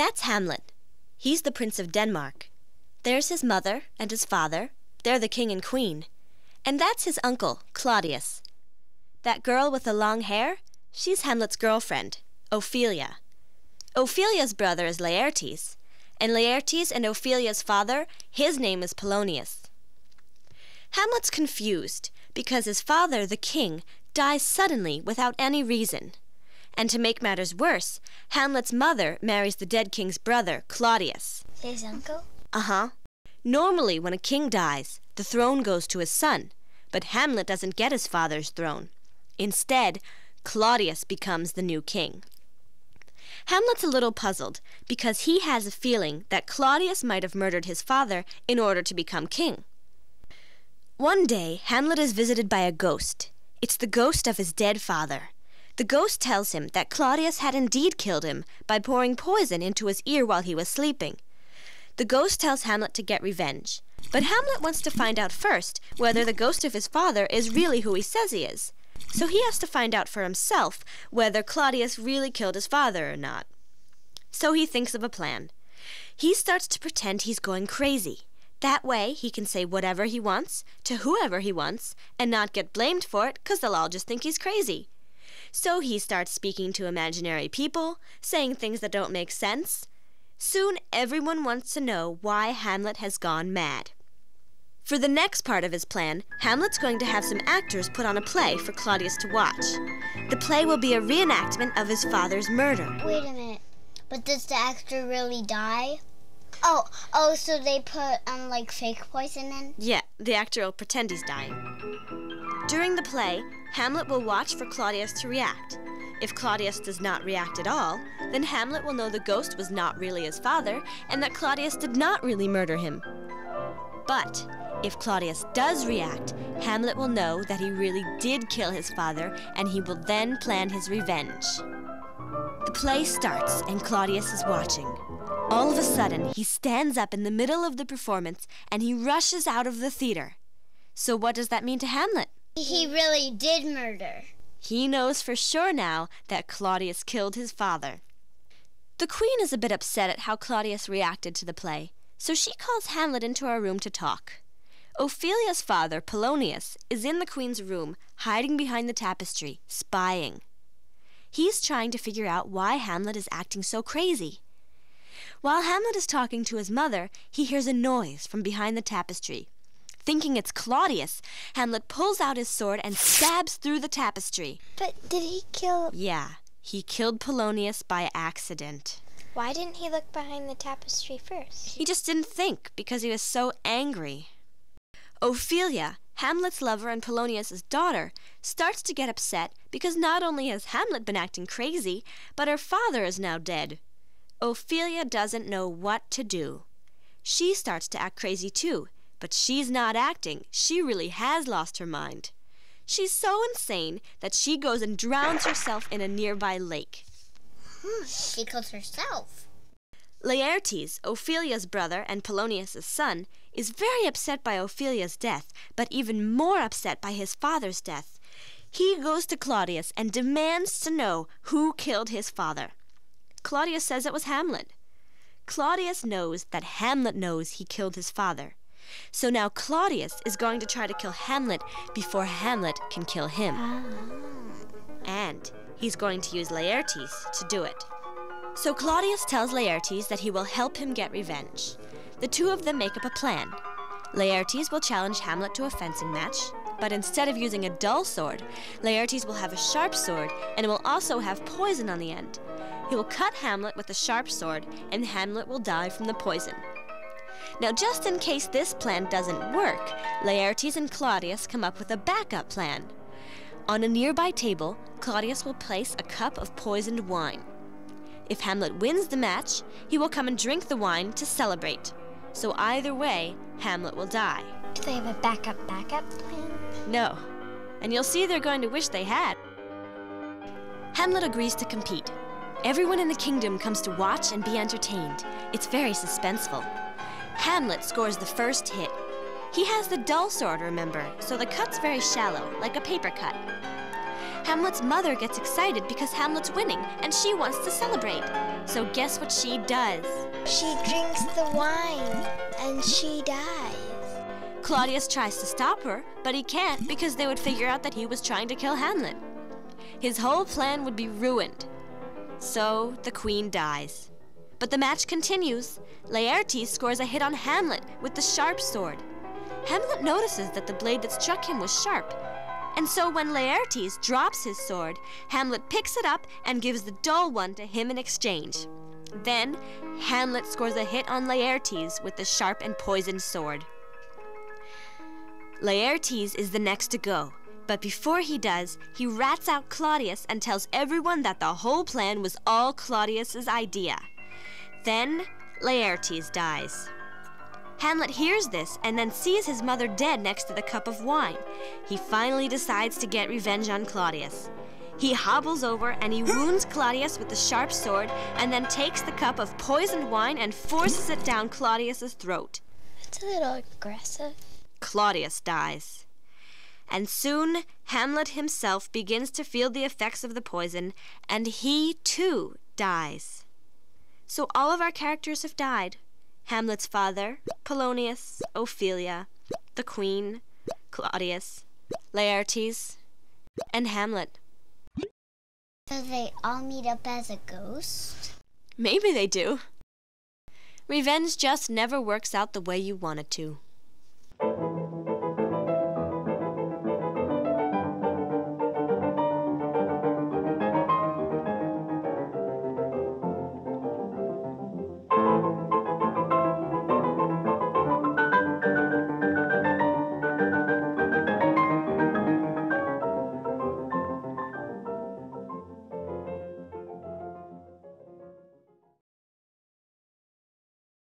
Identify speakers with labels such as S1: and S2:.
S1: That's Hamlet. He's the Prince of Denmark. There's his mother and his father. They're the king and queen. And that's his uncle, Claudius. That girl with the long hair, she's Hamlet's girlfriend, Ophelia. Ophelia's brother is Laertes, and Laertes and Ophelia's father, his name is Polonius. Hamlet's confused because his father, the king, dies suddenly without any reason. And to make matters worse, Hamlet's mother marries the dead king's brother, Claudius.
S2: His uncle?
S1: Uh-huh. Normally, when a king dies, the throne goes to his son, but Hamlet doesn't get his father's throne. Instead, Claudius becomes the new king. Hamlet's a little puzzled because he has a feeling that Claudius might have murdered his father in order to become king. One day, Hamlet is visited by a ghost. It's the ghost of his dead father. The ghost tells him that Claudius had indeed killed him by pouring poison into his ear while he was sleeping. The ghost tells Hamlet to get revenge, but Hamlet wants to find out first whether the ghost of his father is really who he says he is. So he has to find out for himself whether Claudius really killed his father or not. So he thinks of a plan. He starts to pretend he's going crazy. That way he can say whatever he wants to whoever he wants and not get blamed for it because they'll all just think he's crazy. So he starts speaking to imaginary people, saying things that don't make sense. Soon everyone wants to know why Hamlet has gone mad. For the next part of his plan, Hamlet's going to have some actors put on a play for Claudius to watch. The play will be a reenactment of his father's murder.
S2: Wait a minute. But does the actor really die? Oh, so they put, like, fake poison in?
S1: Yeah, the actor will pretend he's dying. During the play, Hamlet will watch for Claudius to react. If Claudius does not react at all, then Hamlet will know the ghost was not really his father and that Claudius did not really murder him. But if Claudius does react, Hamlet will know that he really did kill his father and he will then plan his revenge. The play starts and Claudius is watching. All of a sudden, he stands up in the middle of the performance and he rushes out of the theater. So what does that mean to Hamlet?
S2: He really did murder.
S1: He knows for sure now that Claudius killed his father. The queen is a bit upset at how Claudius reacted to the play, so she calls Hamlet into her room to talk. Ophelia's father, Polonius, is in the queen's room, hiding behind the tapestry, spying. He's trying to figure out why Hamlet is acting so crazy. While Hamlet is talking to his mother, he hears a noise from behind the tapestry. Thinking it's Claudius, Hamlet pulls out his sword and stabs through the tapestry.
S2: But did he kill...
S1: Yeah, he killed Polonius by accident.
S2: Why didn't he look behind the tapestry first?
S1: He just didn't think because he was so angry. Ophelia, Hamlet's lover and Polonius' daughter, starts to get upset because not only has Hamlet been acting crazy, but her father is now dead. Ophelia doesn't know what to do. She starts to act crazy too, but she's not acting. She really has lost her mind. She's so insane that she goes and drowns herself in a nearby lake.
S2: She kills herself.
S1: Laertes, Ophelia's brother and Polonius' son, is very upset by Ophelia's death, but even more upset by his father's death. He goes to Claudius and demands to know who killed his father. Claudius says it was Hamlet. Claudius knows that Hamlet knows he killed his father. So now Claudius is going to try to kill Hamlet before Hamlet can kill him. And he's going to use Laertes to do it. So Claudius tells Laertes that he will help him get revenge. The two of them make up a plan. Laertes will challenge Hamlet to a fencing match, but instead of using a dull sword, Laertes will have a sharp sword and will also have poison on the end. He will cut Hamlet with the sharp sword, and Hamlet will die from the poison. Now, just in case this plan doesn't work, Laertes and Claudius come up with a backup plan. On a nearby table, Claudius will place a cup of poisoned wine. If Hamlet wins the match, he will come and drink the wine to celebrate. So either way, Hamlet will die.
S2: Do they have a backup plan?
S1: No. And you'll see they're going to wish they had. Hamlet agrees to compete. Everyone in the kingdom comes to watch and be entertained. It's very suspenseful. Hamlet scores the first hit. He has the dull sword, remember, so the cut's very shallow, like a paper cut. Hamlet's mother gets excited because Hamlet's winning, and she wants to celebrate. So guess what she does?
S3: She drinks the wine and she dies.
S1: Claudius tries to stop her, but he can't because they would figure out that he was trying to kill Hamlet. His whole plan would be ruined. So the queen dies. But the match continues. Laertes scores a hit on Hamlet with the sharp sword. Hamlet notices that the blade that struck him was sharp. And so when Laertes drops his sword, Hamlet picks it up and gives the dull one to him in exchange. Then, Hamlet scores a hit on Laertes with the sharp and poisoned sword. Laertes is the next to go, but before he does, he rats out Claudius and tells everyone that the whole plan was all Claudius's idea. Then, Laertes dies. Hamlet hears this and then sees his mother dead next to the cup of wine. He finally decides to get revenge on Claudius. He hobbles over and he wounds Claudius with the sharp sword and then takes the cup of poisoned wine and forces it down Claudius's throat.
S3: That's a little aggressive.
S1: Claudius dies. And soon, Hamlet himself begins to feel the effects of the poison, and he too dies. So all of our characters have died. Hamlet's father, Polonius, Ophelia, the queen, Claudius, Laertes, and Hamlet.
S2: So they all meet up as a ghost?
S1: Maybe they do. Revenge just never works out the way you want it to.